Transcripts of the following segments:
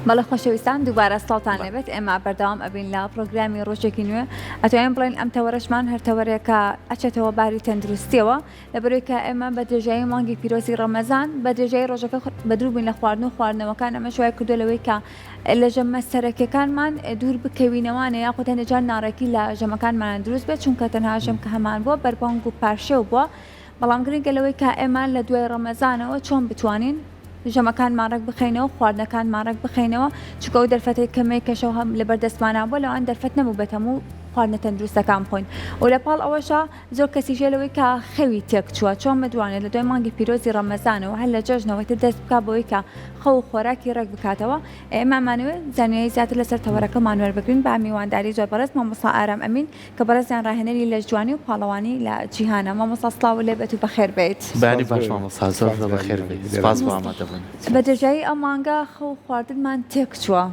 بەڵێ خۆشەویستان دووبارە ساڵتان لەبێت ئێمە بەردەوام ئەبین لە پرۆگرامی ڕۆژێکی نوێ ئەتوانین بڵێن ئەم تەوەرەشمان هەر تەوەرێکە ئەچێتەوە باری تەندروستیەوە لەبەرەوەی کە ئێمە بە درێژایی مانگی پیرۆزی ڕەمەزان بە درێژایی ڕۆژەکە بەدروو بووین لە خواردن و خواردنەوەکان ئەمە شوای کردو لەوەی کە لە ژەمە سەرەکیەکانمان دوور بکەوینەوانە یاخود هەندێجار ناڕێکی لە ژەمەکانمان دروست بێت چونکە تەنها ژەم کە هەمان بووە بەربانگ و پارشێو بووە بەڵام گرنگە لەوەی کە ئێمە لە دوای ڕەمەزانەوە چۆن بتوانین ژەمەکان ماڕێک بخینەوە خواردنەکان ماڕێک بخینەوە چونکە ئەو دەرفەتەی کەمەی کەشەوە هەم لەبەردەستمانە بووە لەوان دەرفەت نەبوو بێت هەموو خواردنە تەندروستەکان بخۆین و لە پاڵ ئەوەشە زۆر کەسی ژێلەوەی کە خەوی تێک چووە چۆن بتوانێت لە دوای مانگی پیرۆزی ڕەمەزانەوە هەر لە جەژنەوەی تر دەست بکات بەوەی کە خەو و خۆراکی ڕێک بکاتەوە ئێمەمانەوێت زانیاری زیاتر لەسەر تەوەرەکەمان وەربگرین بە میوانداری زۆر بەڕێز مامۆستا ئارام ئەمین کە بەڕێزیان ڕاهێنەری لە جوانی و پاڵەوانی لە جیهانە مامۆستا سڵاو لێبێت و بەخێر بێت بانی باش مامۆستا زۆر بەخێر بێت سپاس بۆ ئامادەبوون بە درێژایی ئەم مانگە خەو خواردنمان تێک چووە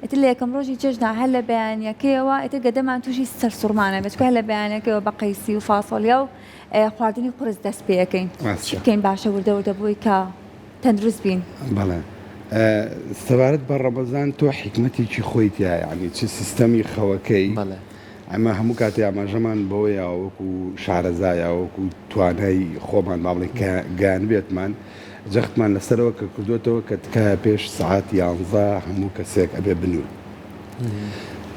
ئیتر لە یەکەم ڕۆژی جەژنا هەر لە بەیانیەکەیەوە ئیتر گەدەمان تووشی سەرسوڕمانە بێت لە بەیانەکەیەوە بە قەیسی و فاسۆلیا و خواردنی قورس دەست پێەکەین بکەین باشە وردە بووی کە تەندروست بین بەڵێ سەبارەت بە ڕەمەزان تۆ حکمەتێکی خۆی تایە یعنی چ سیستەمی خەوەکەی ئەمە هەموو کاتی ئاماژەمان بەوەیە وەکو شارەزایە وەکو توانای خۆمان با بڵێن گیان بێتمان جەختمان لەسەرەوە کە کردوێتەوە کە تکایە پێش سەعات 11 هەموو کەسێک ئەبێ بنوون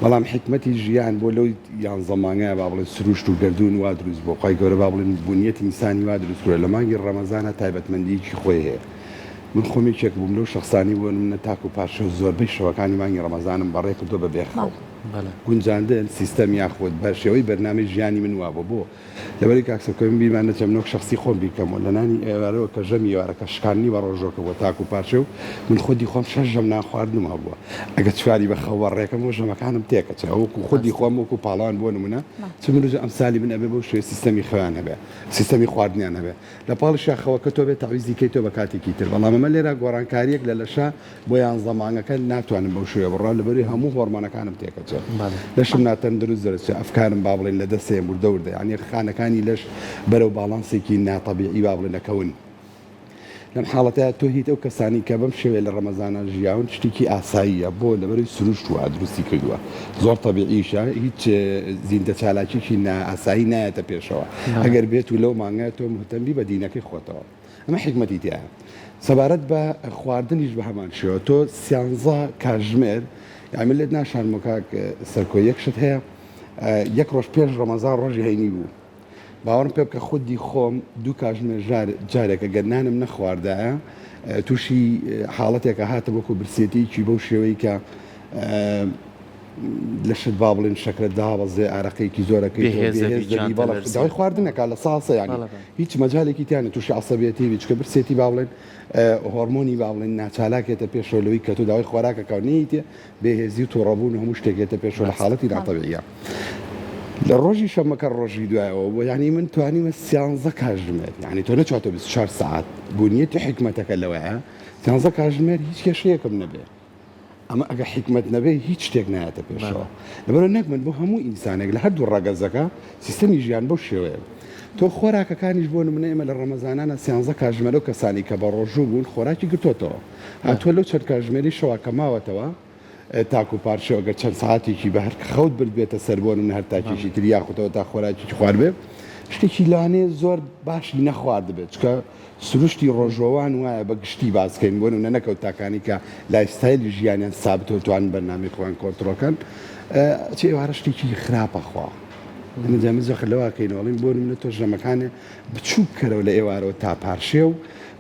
بەڵام حکمەتی ژیان بۆ لەو یان زەمانەیە با بڵێن سروشت و گردون وا دروست بۆ خی گەورە با بڵێن بوونیەتی ئینسانی وا دروست کرد لە مانگی ڕەمەزانە تایبەتمەندیکی خۆی هەیە من خۆمێکێک بووم لەو شخصانی بوون منە تاک و پاشە زۆربەی شەوەکانی مانگی ڕەمەزانم بەڕێ کردو بە بێخەڵ گونجاندن سیستەم یاخود بەشێوەی بەرنامەی ژیانی من وابە بۆ لەبەری کاکسەکەم بیمانە چەمنۆک شخصی خۆم بیکەم و لە نانی ئێوارەوە کە ژەمی ئێوارەکە شکاندنی بە ڕۆژۆکە بۆ تاک و پاشە و من خودی خۆم 6 ژەم ناخواردنمە بووە ئەگە چواری بە خەوە ڕێکەم و ژەمەکانم تێکەچە وەکو خودی خۆم وەکو پاڵان بۆ نمونە چ من ئەم سالی من ئەبێ بۆ شوێ سیستەمی خەوان هەبێ سیستەمی خواردنیان هەبێ لە پاڵشا خەوەکە تۆ بێت تەویزی کەی تۆ بە کاتێکی تر بەڵام ئەمە لێرە گۆڕانکاریەک لە لەشە بۆ یان زەمانەکە ناتوانم بەو شوێ بڕۆ لەبەری هەموو هۆرمۆنەکانم تێکەچێت لەشم ناتەندروست دەرەچێت ئەفکارم با بڵێن لە دەستێ وردەوردە یعنی خانەکانی لەش بەرەو باڵانسێکی ناتەبیعی با بڵێنەکەون لەم حاڵەتەیە تۆ هیت ئەو کەسانی کە بەم شێوێ لە ڕەمەزانە ژیاون شتێکی ئاساییە بۆ لەبەری سروشت و ئادروستی کردووە زۆر تەبیعیشە هیچ زیندە چالاکیی ئاسایی نایەتە پێشەوە ئەگەر بێت و لەو مانگای تۆ مهتەمبی بە دینەکەی خۆتەوە ئەمە حکمەتی تایە سەبارەت بە خواردنیش بە هەمان شێوە تۆ 13 کاتژمێر یعنی لێت ناشانمە کاک سەرکۆ یەک شت هەیە یەک ڕۆژ پێش ڕەمەزان ڕۆژی هەینی بوو باوەڕم پێ بکە خودی خۆم 2 کاتژمێر جارێکە گەرنانم نەخواردایە تووشی حاڵەتێکە هاتە بۆکو برسێتیکی بەو شێوەی کە لە شت با بڵێن شەکرە دابەزێ ئارەقەیەکی زۆرەکەی داوای خواردنەکە لە ساسە یانی هیچ مەجالێکی تیانە تووشی عەسەبیەتی چکە برسێتی با بڵێن هۆرمۆنی با بڵێن ناچالاکێتە پێشەوەی کە تو داوای خۆراکەکە نەیتێ بێهێزی و تۆڕەبوون هەموو شتێکێتە پێشەوە لە حاڵەتی ناتەبیعیە لە ڕۆژی شەمەکە ڕۆژی دوایەوە بۆ یعنی من توانیمە 13 کاتژمێر یعنی تۆ نەچاتە 24 ساعت بوونیەتی حکمەتەکە لەوەیە 13 کاتژمێر هیچ کێشەیەکم نەبێ ئەمە ئەگە حکمت نەبێ هیچ شتێک نایەتە پێشەوە لەبەرەوە نەک من بۆ هەموو ئینسانێک لە هەردوو ڕەگەزەکە سیستەمی ژیان بۆ شێوەیە تۆ خۆراکەکانیش بۆ نمونە ئێمە لە ڕەمەزانانە 13 کاتژمێر و کەسانی کە بە ڕۆژوو بوون خۆراکی گرتوتەوە هاتووە لەو چەند کاتژمێری شەوا کە ماوەتەوە تاک و پارچەوەگە چەند ساعتێکی بە هەر خەوت بێتە سەربۆن من هەر تاکیشی تر یاخوتەوە تا خۆراکی خوارد بێ شتێکی لانێ زۆر باشی نەخوارد بێت چکە سروشتی ڕۆژەوان وایە بە گشتی باسکەین بۆن و نەنەکەوت تاکانی کە لایفستایلی ژیانیان سابتەوە توان بەرنامەی خۆیان کۆنتڕۆکەن چ ئێوارە شتێکی خراپەخوا نەجامزەخ لەواکەینەوەڵین بۆ منە تۆ ژەمەکانێ بچووک کەرەوە لە ئێوارەوە تا پارشێ و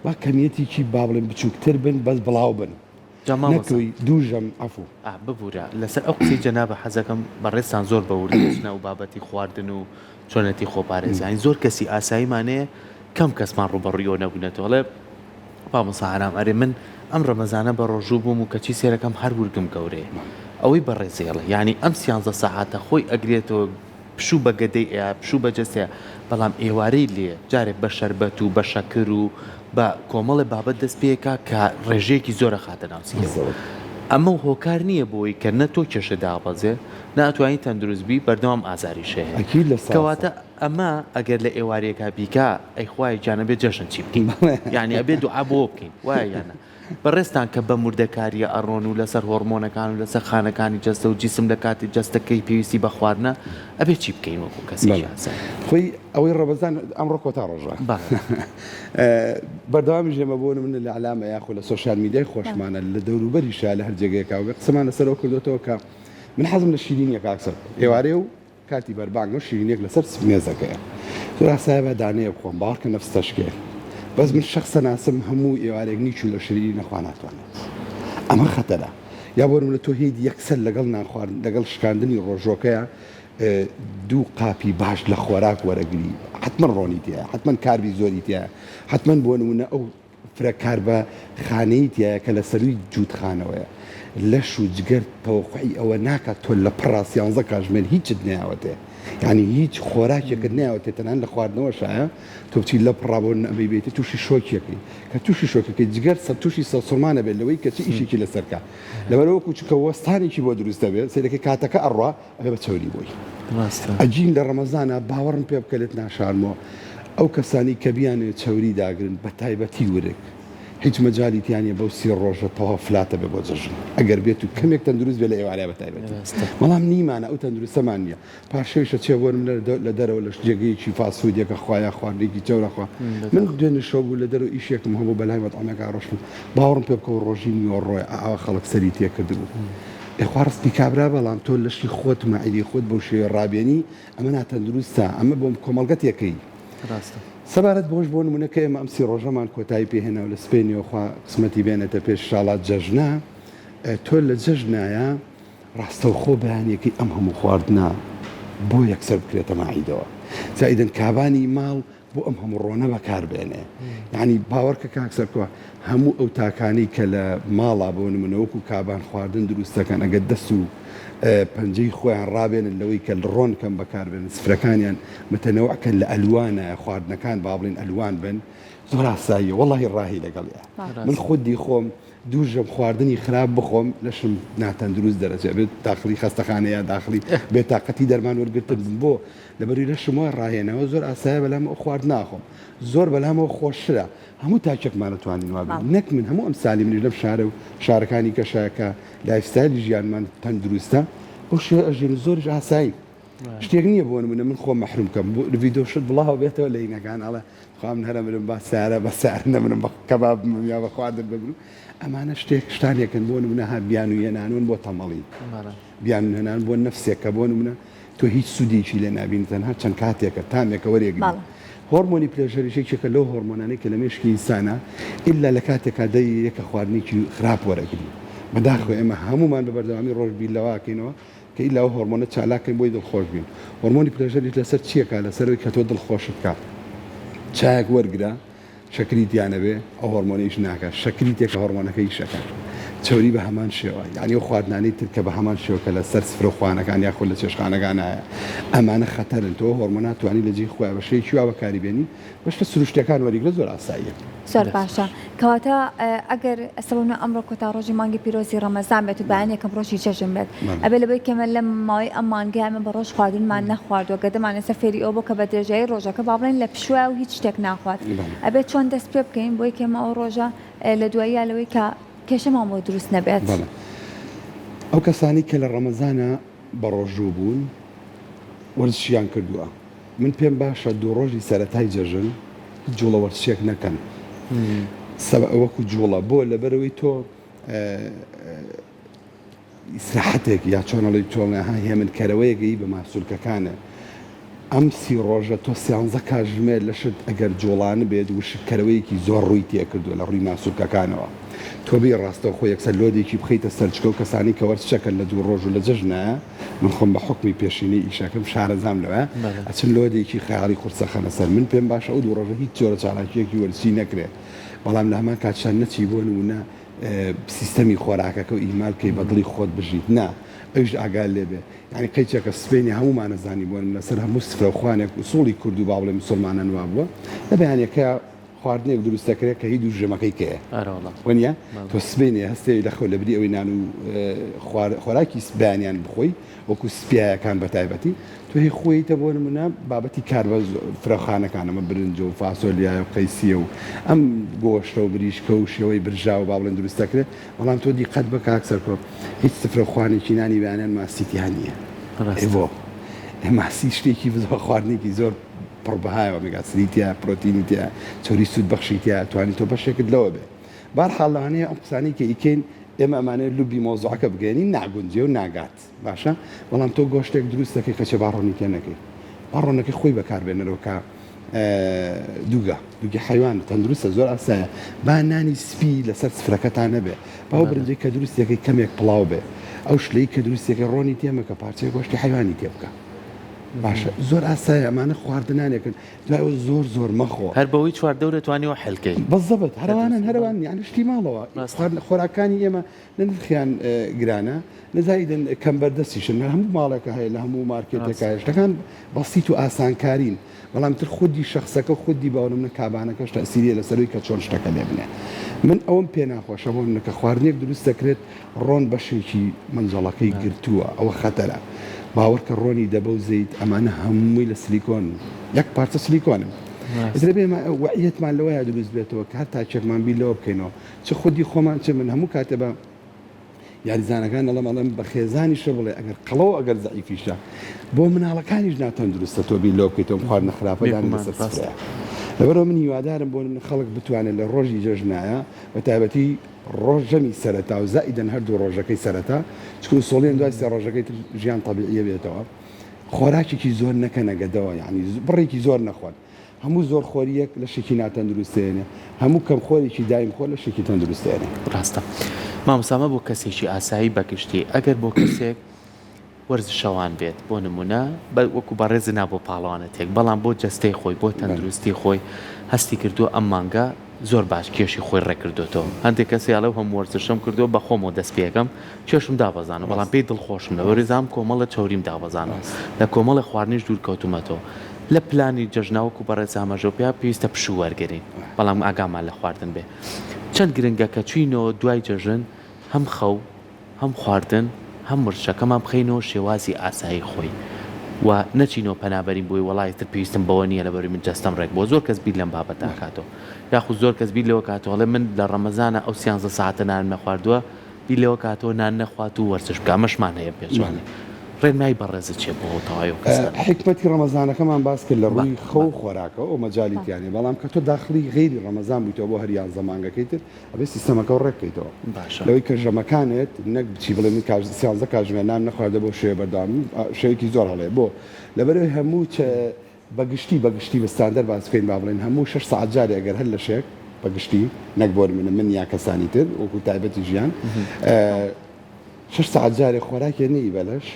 با کەمیەتێکی با بڵێن بچووکتر بن بەس بڵاو بن نەکەوی دووژەم ئەفو ببوورە لەسەر ئەو قسەی جەنابە حەزەکەم بەڕێستان زۆر بەوردچنە و بابەتی خواردن و چۆنەتی خۆپارێزانی زۆر کەسی ئاساییمانەیە کەم کەسمان ڕوبەڕیۆ نەبوونەتەوەڵێ مامۆستا ئارام ئەرێ من ئەم ڕەمەزانە بە ڕۆژوو بووم و کەچی سێرەکەم هەر ورگم گەورەیە ئەوەی بەڕێزێڵە یعنی ئەم 13 ساعاتە خۆی ئەگرێتەوە پشوو بە گەدەی پشوو بە جەستەیە بەڵام ئێوارەی لێ جارێک بە شەربەت و بە شەکر و بە کۆمەڵی بابەت دەست پێکا کە ڕێژەیەکی زۆرە خاتە ناوسیەوە ئەمە هۆکار نییە بۆی کە نە تۆ کێشە دابەزێ ناتوانانی تەندروستبی بەردەوام ئازاریشەیە کەواتە ئەمە ئەگەر لە ئێوارەیەکە بیکا ئەی خوای جانەبێت جەشن چی بکەین یعنی ئەبێ دوعا بۆ بکەین وایە یانە بەڕێستان کە بە موردەکاریە ئەڕۆن و لەسەر هۆرمۆنەکان و لەسەر خانەکانی جەستە و جیسم لە کاتی جەستەکەی پێویستی بە خواردنە ئەبێ چی بکەین وەکو کەسی خۆی ئەوەی ڕەبەزان ئەمڕۆ کۆتا ڕۆژە بەردەوامی ژێمە بۆن من لە علامە یاخۆ لە سوۆشال میدیای خۆشمانە لە دەوروبەریشە لە هەر جێگەیەکا و قسەمان لەسەرەوە کردوتەوە کە من حەزم لە شیرینیە کاکسەر ئێوارێ و کاتی بەربانگ و شیرینێک لەسەر مێزەکەیە زۆر ئاسایە بە دانەیە بخۆم باوەڕکە نەفس تەشکێ بەس من شخصە ناسم هەموو ئێوارێک نیچ و لە شیرینی نەخوا ناتوانێت ئەمە خەتەرە یا بۆ لە تۆ هیچ یەکسەر لەگەڵ نانخوارد لەگەڵ شکاندنی ڕۆژۆکەیە دوو قاپی باش لە خۆراک وەرەگری حتمما ڕۆنیتیە حتمما کاربی زۆریتیە حتمما بۆ نمونە ئەو فرەکار بە خانەیتیە کە لە سەروی جووتخانەوەیە لەش و جگەر تەوەقعی ئەوە ناکات تۆ لە پڕاستی 11 کاتژمێر هیچت نایەوەتێ یعنی هیچ خۆراکێکت نایەوەتێ تەنان لە خواردنەوە شایە تۆ بچی لە پڕابۆن ئەبەی بێتی تووشی شۆکێکی کە تووشی شۆکەکەی جگەر سەر تووشی سەسوڕمانە بێت لەوەی کەچی ئیشێکی لەسەرکە لەبەرەوەکو چکە وەستانێکی بۆ دروستە بێت سێرەکە کاتەکە ئەڕوا ئەبێ بە چەوری بۆی ئەجین لە ڕەمەزانە باوەڕم پێ بکەلێت ناشارمەوە ئەو کەسانی کە بیانێت چەوری داگرن بە تایبەتی ورک هیچ مەجالیتیانە بەو سی ڕۆژە تەوا فلاتە بێ بۆ جەژن ئەگەر بێت و کەمێک تەندروست بێ لە ئێوارە بە تایبەتی بەڵام نیمانە ئەو تەندروستەمان نییە پاشەویشە چێ بۆ لە دەرەوە لە جێگەیەکی فاسوودێکە خوایە خواردێکی جەورەخوا من دوێنێ شەو بوو لە دەرەوە ئیشێکم هەبوو بەلای مەتعامێکا ڕۆشتم باوەڕم پێ بکە و ڕۆژی نیوەڕۆی ئاوا خەڵک سەری تێکردبوو ئێخوا ڕستی کابرا بەڵام تۆ لەشی خۆت مەعیدی خۆت بەو شێوە ڕابێنی ئەمە ناتەندروستە ئەمە بۆم کۆمەڵگەتێکەی سەبارەت بۆش بۆ نمونەکە ئێمە ئەم سی ڕۆژەمان کۆتایی پێهێنا و لە سپێنیەوەخوا قسمەتی بێنێتە پێش شاڵات جەژنە تۆ لە جەژنایە ڕاستەوخۆ بەیانێکی ئەم هەموو خواردنا بۆ یەکسەر بکرێتە ماعیدەوە زائیدەن کابانی ماڵ بۆ ئەم هەموو ڕۆنە بەکاربێنێ یعنی باوەڕکە کاکسەرکووە هەموو ئەو تاکانی کە لە ماڵا بۆ نمونەوەکو کابان خواردن دروستەکەن ئەگەر دەست و پەنجەی خۆیان ڕابێنن لەوەی کە ڕۆن کەم بەکاربێنن سفرەکانیان متەنەوەعکەن لە ئەلوانە خواردنەکان با بڵین ئەلوان بن زۆر ئاساییە وەڵاهی ڕاهی لەگەڵیە من خودی خۆم دووژەم خواردنی خراپ بخۆم لەشم ناتەندروست دەرەچێت بێت داخلی خەستەخانەیە داخلی بێتاقەتی دەرمان وەرگرتن بۆ لەبەری لەشمەوە ڕاهێنەوە زۆر ئاسایە بەلام ئەو خوارد ناخۆم زۆر بەلامەوە خۆشرە هەموو تاکێکمانەتوانین وابێت نەک من هەموو ئەم سالی منی لەم شارە و شارەکانی کەشایەکە لایفستایلی ژیانمان تەندروستە ئەو شێ ئەژین زۆرش ئاسایی شتێک نییە بۆ نمونە من خۆم مەحرومکەم بۆ ڤیدۆ شت بڵاو بێتەوە لە عینەکان ئەڵێ خام هەرە منم با سارە بە سار نەمنم بە کەباب یا بە خواردن ببرو ئەمانە شتانێکن بۆ نمونە ها بیان و هێنانون بۆ تەمەڵی بیان هێنان بۆ نەفسێکە بۆ نمونە تۆ هیچ سوودێکی لێ نابین تەنها چەند کاتێکە تامێکە وەرێگری هۆرمۆنی پلێژەریشێکێکە لەو هۆرمۆنانەی کە لە مێشکی ئینسانە ئللا لە کاتێکا دەی یەکە خواردنێکی خراپ وەرەگری بەداخۆ ئێمە هەمومان بە بەردەوامی ڕۆژ بیلەواکەینەوە کە ئیلا ئەو هۆرمۆنە چالاکەین بۆی دڵخۆش بین هۆرمۆنی پلێژەریش لەسەر چیەکە لەسەرەوەی کە تۆ دڵخۆشت بکات چایەک وەرگرە شەکریتیانە بێ ئەو هۆرمۆنیش ناکات شەکریتێکە هۆرمۆنەکەی شەکە چۆری بە هەمان شێوە یعنی ئەو خواردنانەی تر کە بە هەمان شێوەکە لە سەر سفرەخوانەکان یاخۆ لە چێشخانەکانایە ئەمانە خەتەرن تۆ هۆرمۆنات توانی لە جێی خۆیان بەشەیەکی وا بەکاری بێنی بەشتە سروشتەکان وەریگرە زۆر ئاساییە زۆر باشە کەواتە ئەگەر ئەسەبوونە ئەمڕۆ کۆتا ڕۆژی مانگی پیرۆزی ڕەمەزان بێت و بەیانێکم ڕۆژی جەژن بێت ئەبێ لەبەی کەمە لە ماوەی ئەم مانگای ئەمە بە ڕۆژ خواردنمان نەخواردووە گە دەمانێسە فێری ئەو بۆ کە بە درێژایی ڕۆژەکە با بڵێن لە پشوە و هیچ شتێک ناخوات ئەبێت چۆن دەست پێ بکەین بۆی کەمە ئەو ڕۆژە لە دواییە لەوەی کە کێشەمان بۆ دروست نەبێت ئەو کەسانی کە لە ڕەمەزانە بە ڕۆژوو بوون وەرزشیان کردووە من پێم باشە دوو ڕۆژی سەرەتای جەژن جوڵە وەرزشێک نەکەن وەکو جوڵە بۆ لەبەرەوەی تۆ ئیسراحەتێک یا چۆنەڵی تۆڵەها هێمنکەرەوەیەگەی بە ماسوولکەکانە ئەم سی ڕۆژە تۆ سیانزە کاتژمێر لەشت ئەگەر جوڵانە بێت وشکەرەوەیەکی زۆر ڕووی تێکردووە لە ڕووی ماسوولکەکانەوە تۆ بێ ڕاستەوە خۆ یەکسەر لۆدێکی بخەیتە سەرچکە و کەسانی کە وەرزشەکەن لە دوو ڕۆژ و لە جەژنە من خۆم بە حکمی پێشینەی ئیشەکەم شارەزام لەوە ئەچن لۆدێکی خەیاڵی قورسەخەنە سەر من پێم باشە ئەو دوو ڕۆژە هیچ جۆرە چالاکیەکی وەرزشی نەکرێت بەڵام لە هەمان کاتشان نەچی بۆ نمونە سیستەمی خۆراکەکە و ئیمالکەی بەدڵی خۆت بژیت نا ئەوش ئاگال لێبێ یعنی قەیچێکە سپێنی هەمومانەزانی بوون لەسەر هەموو سفرەخوانێک و سوڵی کورد و با بڵێ موسڵمانە نوا بووە لە بەیانەکە خواردنێک دروست دەکرێت کە هیچ دوو ژەمەکەی کەیە وەنیە تۆ سبینێ هەستێ لە خۆ لە بری ئەوەی نان و خۆراکی سبیانیان بخۆی وەکو سپیایەکان بە تایبەتی تۆ هی خۆیتە بۆ نمونە بابەتی کاربە فرەخانەکانەمە برنج و فاسۆلیای و قەیسیە و ئەم گۆشتە و بریشکە و شێوەی برژا و با بڵێن دروست دەکرێت بەڵام تۆ دیقەت بە کاکسەر کۆ هیچ سفرەخوانێکی نانی بەیانیان ماسیتیان نییە بۆ ماسی شتێکی بزۆ خواردنێکی زۆر پڕبەهایەوە ئۆمێگا-3 پرۆتینیتە چۆری سوود بەخشیتە توانی تۆ بەشێکت لەوە بێ بەرحاڵ لەوانەیە ئەم قسانەی کە ئیکەین ئێمە ئەمانەیە لوبی مۆزوعەکە بگەێنی ناگونجێ و ناگات باشە بەڵام تۆ گۆشتێک دروست دەکەی کەچە باڕۆنیتە نەکەی باڕۆنەکەی خۆی بەکاربێنەرەوە کە دووگە حیوان تەندروستە زۆر ئاسایە با نانی سپی لەسەر سفرەکەتان نەبێ باو برنجەی کە دروستەکەی کەمێک پڵاو بێ ئەو شلەی کە دروستێکی ڕۆنی تێمە کە پارچەی گۆشتی حیوانی تێ بکە باشە زۆر ئاسایە ئەمانە خواردنانێکن دوای زۆر مەخۆ هەر بەوەی چواردە دەتوانیەوە حەلکەی بەزەبت هەروان یعنی شتی ماڵەوە خۆراکانی ئێمە نرخیان گرانە نزایدن کەم بەردەستیشن هەموو ماڵێکە هەیە لە هەموو مارکێتێکە شتەکان بەسیت و ئاسانکارین بەڵام تر خودی شخصەکە خودی باوەڕم کابانەکەش تەسیریە لەسەروی کە چۆن شتەکە لێ بنێ من ئەوم پێ ناخۆشە بۆ منە کە خواردنێک دروست دەکرێت ڕۆن بەشێکی منجەڵەکەی گرتووە ئەوە خەتەرە باوەڕکە ڕۆنی دەبە و زەیت ئەمانە هەمووی لە سلیکۆن یەک پارچە سلیکۆنم ئەترە بێ وعیەتمان لەوەیە دروست بێتەوە کە هەر تا چێکمان بی لەوە بکەینەوە چ خودی خۆمان چ من هەموو کاتێ بە یاریزانەکان ئەڵەم بە خێزانیشە بڵێ ئەگەر قەڵەوە ئەگەر زەعیفیشە بۆ مناڵەکانیش ناتوان دروستە تۆ بی لەوە بکەیتەوە خواردنە خراپەدان لەسەر سفرەیە لەبەرەوە من هیوادارم بۆ من خەڵک بتوانێت لە ڕۆژی جەژنایە بە تایبەتی ڕۆژەمی سەرەتا و زائیدەن هەردوو ڕۆژەکەی سەرەتا چکو سۆڵیان دوای سێ ڕۆژەکەی ژیان تەبیعیە بێتەوە خۆراکێکی زۆر نەکە نەگەدەوە یعنی بڕێکی زۆر نەخۆن هەموو زۆر خۆریەک لە شێکی ناتەندروستێنێ هەموو کەم خۆرێکی دایم خۆر لە شێکی تەندروستێنێ ڕاستە مامۆسامە بۆ کەسێکی ئاسایی بەگشتی ئەگەر بۆ کەسێک وەرزشەوان بێت بۆ نمونە وەکو بەڕێزنا بۆ پاڵەوانەتێک بەڵام بۆ جەستەی خۆی بۆ تەندروستی خۆی هەستی کردووە ئەم مانگە زۆر باش کێشی خۆی ڕێکردوێتەوە هەندێک کەسی ئەڵێ هەم وەرزشم کردووە بە خۆمەوە دەست پێەکەم کێشم دابەزانە بەڵام پێی دڵخۆشم لە وەریزام کۆمەڵە چاوریم دابەزانە لە کۆمەڵی خواردنیش دوور کەوتومەتەوە لە پلانی جەژناوەکو بەڕێز ئاماژۆپیا پێویستە پشوو وەرگرین بەڵام ئاگامان لە خواردن بێ چەند گرنگە کە چوینەوە دوای جەژن هەم خەو هەم خواردن هەم مرچەکەمان بخەینەوە شێوازی ئاسایی خۆی و نەچینەوە پەنابەرین بۆی وڵای تر پێویستم بەوە نییە لەبەری من جەستەم ڕێک بۆ زۆر کەس بیر لەم بابەتە کاتەوە یاخود زۆر کەس بیر لەوە کاتەوەڵێ من لە ڕەمەزانە ئەو 13 ساعتە نان نەخواردووە بیر لەوە کاتەوە نان نەخوات و وەرزش بکە ئەمەشمان هەیە پێچوانێ ڕێنمای بەڕێزت چێ بۆ تەواوی کەسان حکمەتی ڕەمەزانەکەمان باس کرد لە ڕووی خەو خۆراکە ئەو مەجالیتیانێ بەڵام کە تۆ داخلی غیری ڕەمەزان بوویتەوە بۆ هەریان زەمانگەکەی تر ئەبێ سیستەمەکە ڕێککەیتەوە لەوەی کە ژەمەکانێت نەک بچی بڵێ من 13 کاتژمێر نان نەخواردە بۆ شێوە بەردەوام شەیەکی زۆر هەڵەیە بۆ لەبەرەوەی هەموو بەگشتی بەستاندەر باسکەین با بڵێن هەموو 6 ساعت جارێ ئەگەر هەر لە شێک بەگشتی نەک بۆ من یا کەسانی تر وەکو تایبەتی ژیان 6 ساعت جارێ خۆراکێ نەی بەلەش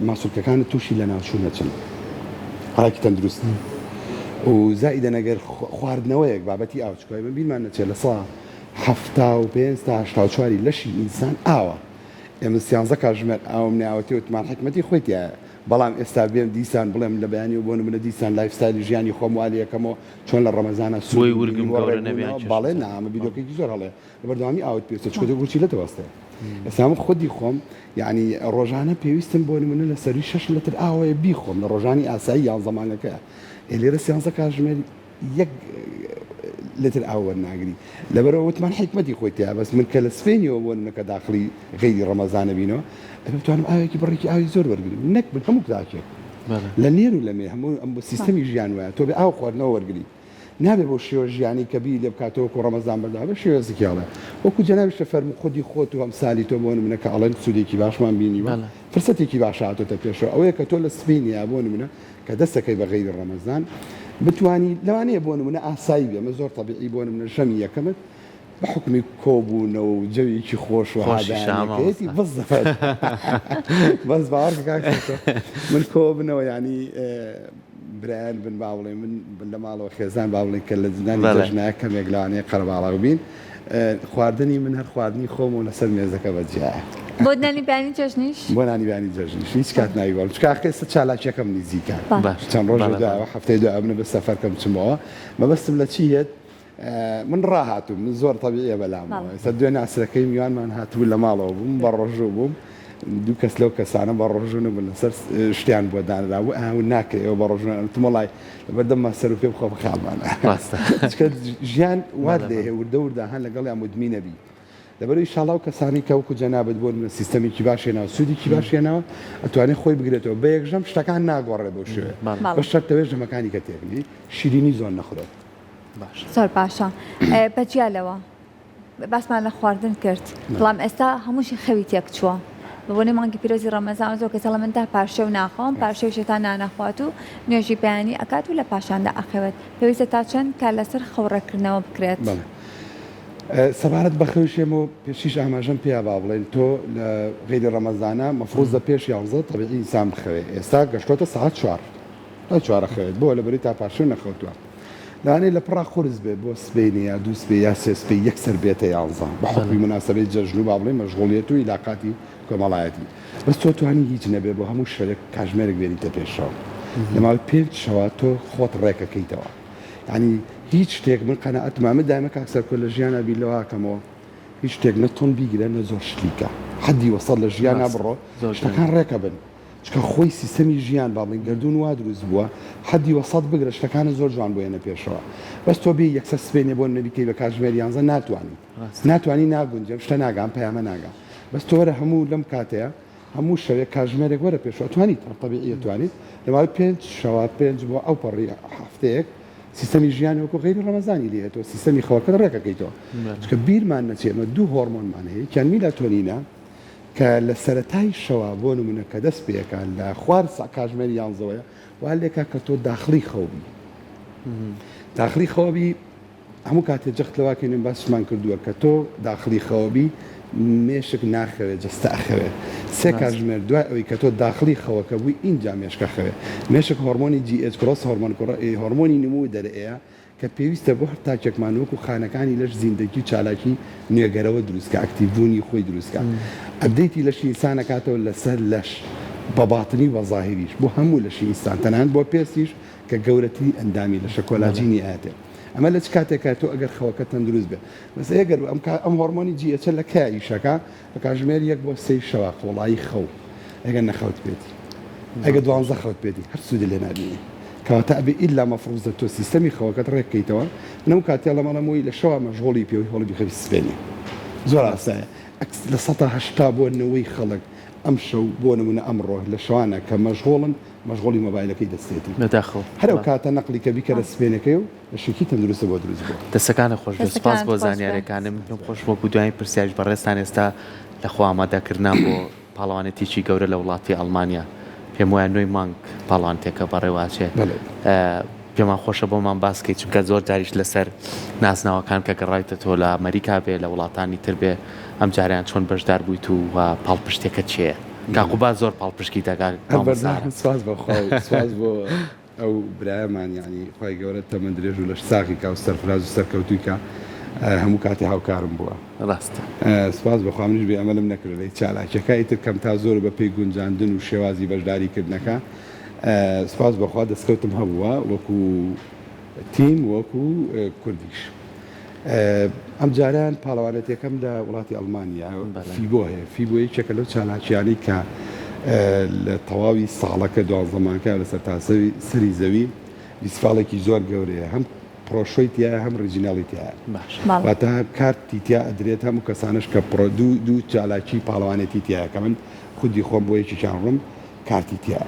ماسوولکەکانت تووشی لە ناوچوو نەچن خۆراکی تەندروستی و زائیدە نەگەر خواردنەوەیەک بابەتی ئاوچکۆی من بیرمان نەچێت لە ساڵ 75 تا 84 لەشی ئینسان ئاوە ئێمە 13 کاتژمێر ئاوم ناوەتی وتمان حکمەتی خۆیتیایە بەڵام ئێستا بێم دیسان بڵێم لە بەیانی و بۆ نمونە دیسان لایفستایلی ژیانی خۆموالی یەکەمەوە چۆن لە ڕەمەزانە سوی ورگم گەورە نەبیان باڵێ نامە بیرۆکێکی زۆر هەڵێ لەبەردەوامی ئاوت پێویستە چکۆ گوچی لە تەوەستێ ئێستا من خودی خۆم یعنی ڕۆژانە پێویستم بۆ نمونە لە سەری 6 لتر ئاوەیە بیخۆم لە ڕۆژانی ئاسایی یان زەمانەکەیە لێرە 13 کاتژمێر یەک لتر ئاو وەرناگری لەبەرەوە وتمان حکمەتی خۆیتیا بەس من کە لە سفێنیەوە بۆ نمونە کە داخلی غیری ڕەمەزانە بینەوە بتوانم ئاوێکی بڕێکی ئاوی زۆر وەرگرم نەک بن هەموو کاتێک لە نێر و لەمێ هەموو ئەم سیستەمی ژیان وایە تۆ بێ ئاو خواردنەوە وەرگری نابێ بۆ شێوە ژیانی کە بی لێ بکاتەوە ڕەمەزان بەردا بە شێوەزێکیاڵە وەکو جەنابیشتە فەرموو خودی خۆت و ئەمسالی تۆ بۆ نمونە کە ئەڵێن سوودێکی باشمان بینیوە فرسەتێکی باش هاتۆتە پێشەوە ئەوەیە کە تۆ لە سبینیا بۆ نمونە کە دەستەکەی بە غەیری ڕەمەزان بتوانی لەوانەیە بۆ نمونە ئاسایی بێ ئەمە زۆر تەبیعی بۆ نمونە ژەمی یەکەمت بە حکمی کۆبوونەوە و جەوێکی خۆش و هادانەکەیەتی بزەفەت بەس باوەڕ کاکە من کۆبنەوە ینی برایان بن باوڵێ من لە ماڵەوە خێزان باوڵێن کە لە زنانی جەژنایە کەمێک لەوانەیە قەرەباڵغ بین خواردنی من هەر خواردنی خۆم و لەسەر مێزەکە بەجیایە بۆ نانی بیانی جژنیش بۆ نانی بیانی جەژنیش هیچ کات ناویوەڵ چکە ئێستا چالاکیەکەم نزیکە باش چەند ڕۆژ دوایەوە هەفتەی دوای بنە بە سەفەرکەم چمەوە مەبەستم لە چی هێت من ڕاهاتوم من زۆر تەبیعیە بەلامەوە ئێستا دوێ ناسرەکەی میوانمان هاتبوو لە ماڵەوە بووم بە ڕۆژوو بووم دوو کەس لەو کەسانە بە ڕۆژون بوون لەسەر شتیان بۆ دانراوە ئاو ناکەیەوە بە ڕۆژون تمەڵای لەبەردەممە سەر و پێ بخۆ بخاڵمانە چکە ژیان وات لێ هەیە وردە ورداهان لەگەڵ یان مدمینە بی لەبەر ئینشاڵڵا و کەسانی کە وەکو جەنابەت بۆن سیستەمێکی باشێنەوە سوودێکی باشێنەوە ئەتوانێت خۆی بگرێتەوە بە یەکژەم شتەکان ناگۆڕێ بۆ شوێ بە شەرتەوێ ژەمەکانی کە تێبنی شیرینی زۆر نەخورێت زۆر باشە بەجیالەوە باسمان لە خواردن کرد بەڵام ئێستا هەمووشی خەوی تێک چووە بۆنی مانگی پیرۆزی ڕەمەزان زۆر کەسەڵە مندا پارشە و ناخۆم پارشەوشێتان نانەخوات و نوێژی بەیانی ئەکات و لە پاشاندا ئەخەوێت پێویستە تا چەند کار لەسەر خەوڕەکردنەوە بکرێت سەبارەت بە خەوشێمەوە پێشیش ئاماژەم پێیا با بڵێن تۆ لە غێری ڕەمەزانە مەفروضە پێش 11 تەبیعی ئینسان بخەوێ ئێستا گەشتۆتە ساعت 4 تا 4 خەوێت بۆ لەبەری تا پاشە نەخەوتووە لەوانەیە لە پڕا خورز بێ بۆ سبەینی یا دوو سبەی یا سێ سبەی یەکسەر بێتە 11 بە حکمی مناسبەی جەژن و با بڵێ مەشغوڵیەت و عیلاقاتی کۆمەڵایەتی بەس تۆ توانی هیچ نەبێ بۆ هەموو شوێنێک کاژمێرێک بێنیتە پێشەوە لەماوەی 5 شەوە تۆ خۆت ڕێکەکەیتەوە یعنی هیچ شتێک من قەنەعەتمامە دایمە کاکسەر کۆ لە ژیانە بیلەوەکەمەوە هیچ شتێک نەتۆن بیگرە نە زۆر شتیکە حەدی وەسەڵ لە ژیانە بڕۆ شتەکان ڕێکە بن چکە خۆی سیستەمی ژیان باڵین گردون وا دروست بووە حەدی وەسەڵ بگرە شتەکانە زۆر جوان بۆیەنە پێشەوە بەس تۆ بێ یەکسەر سبێنێ بۆ نەبیکەی بە کاتژمێر 11 ناتوانی ناگونجێم شتە ناگام پەیامە ناگام بەس تۆ وەرە هەموو لەم کاتەیە هەموو شەوێک کاتژمێرێک وەرە پێشەوە توانیت تەبیعیە توانیت لەماوەی 5 شەوە 5 بۆ ئەو پەڕی هەفتەیەک سیستەمی ژیان وەکو غێری ڕەمەزانی لێتەوە سیستەمی خەوەکەت ڕێکەکەیتەوە چکە بیرمان نەچێمە دوو هۆرمۆنمان هەیە کیان میلاتۆنینە کە لە سەرەتای شەوە بۆ نمونە کە دەست پێەکان لە خوار کاتژمێر 11ەوە وا لێکا کە تۆ داخلی خەوبی داخلی خەوبی هەموو کاتێ جەخت لەواکەین باسمان کردووە کە تۆ داخلی خەوبی مێشک ناخەوێت جەستە ئەخەوێت سێ کاتژمێر دوای ئەوەی کە تۆ داخلی خەوەکە بووی اینجا مێشکە خەوێت مێشک هۆرمۆنی GH کڕۆس هۆرمۆنی نمووی دەرەیە کە پێویستە بۆ هەر تاکێکمان وەکو خانەکانی لەش زیندگی چالاکی نوێگەرەوە دروستکە ئاکتیڤبوونی خۆی دروستکە ئەبدەیتی لەشی ئینسان ئەکاتەوە لەسەر لەش بە باتنی وە زاهریش بۆ هەموو لەشی ئینسان تەنانەت بۆ پێستیش کە گەورەتری ئەندامی لەشە کۆلاجینی ئاەتێ ئەمە لە چ کاتێکە تۆ ئەگەر خەوەکە تەندروست بێ بەس ئەگەر ئەم هۆرمۆنی GH لە کایشەکە بە کاتژمێر 1 بۆ 3 شەوە خۆڵایی خەو ئەگەر نەخەوت بێتی ئەگە 12 خەوت بێتی هەر سوودی لێ نابینی کەواتە ئەبێ ئیلا مەفروضە تۆ سیستەمی خەوەکەت ڕێککەیتەوە نەم کاتێ لە مەڵەمەوەی لە شەوە مەشغوڵی پێوەی هەوڵی بخەوی سبێنی زۆر ئاسایە لە 180 بۆ 90 خەڵک ئەم شەو بۆ نمونە ئەمڕۆ لە شەوانە کە مەشغوڵی مۆبایلەکەی دەستێتی نەداخۆ هەرو کاتە نەقلی کە بیکە لە سبێنەکەی و لە شوکی تەندروستە بۆ دروست بووە دەستەکانە خۆش سپاس بۆ زانیارەکانم خۆش بۆ دوای پرسیاریش بەڕێستان ئێستا لەخوا ئامادەکردنان بۆ پاڵەوانێتیی گەورە لە وڵاتی ئەڵمانیا پێم وایە 9 مانگ پاڵەوانتێکە بەڕێواچێ پێمان خۆشە بۆمان باسکەی چونکە زۆر جاریش لەسەر ناسناوەکان کە گەڕایتە تۆ لە ئەمریکا بێ لە وڵاتانی تر بێ ئەم جاریان چۆن بەشدار بوویت و پاڵپشتێکە چییە کاقوبا زۆر پاڵپشتی دەگات سواز سواز بۆ ئەو برایەمان ینی خی گەورە تەمە درێژ و لە ساقی کا و سەرفراز و سەرکەوتویکە هەموو کاتی هاوکارم بووە ڕاستە سپاس بەخوا منیش بێ ئەمەلم نەکردی چالاکیەکە ئیتر کەم تا زۆر بە پێی گونجاندن و شێوازی بەشداریکردنەکە سپاس بەخوا دەستکەوتم هەبووە وەکو تیم وەکو کوردیش ئەم جاران پاڵەوانێتەکەم لە وڵاتی ئەڵمانیا فیبۆ هەیە فیبۆ یەکێکە لەو چالاکیانی کە لە تەواوی ساڵەکە 12مانکە لەسەر تاسەوی سەری زەوی دیسفاڵێکی زۆر گەورەیە هەم پرۆشۆی تایە هەم ڕژیناڵیتیە واتە کارتی تیا ئەدرێت هەموو کەسانش کە دوو چالاکی پاڵەوانێتی تایە کە من خودی خۆم بۆ یەکیان ڕم کارتی تایە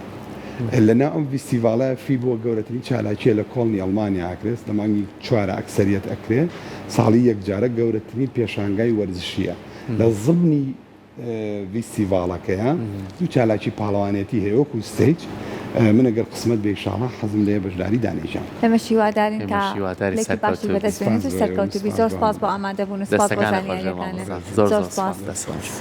لەنا ئەم فیستیڤالە فیبۆ گەورەترین چالاکیە لە کۆڵنی ئەڵمانیا ئاکرێت لە مانگی 4 ئەکسەریەت ئەکرێ ساڵی یەکجارە گەورەترین پێشانگای وەرزشیە لە زمنی فیستیڤالەکەیە دوو چالاکی پاڵەوانێتی هەیە وەکو ستیج من ئەگەر قسمت بێ ئینشاڵڵا حەزم لێ بەشداری دانیشم ئێمە شیوادارین کە لێکی باشی بەدەستێنیت و سەرکەوتوبی زۆر سپاس بۆ ئامادەبوون و سپاس بۆ زانیاریەکانت زۆر سپاس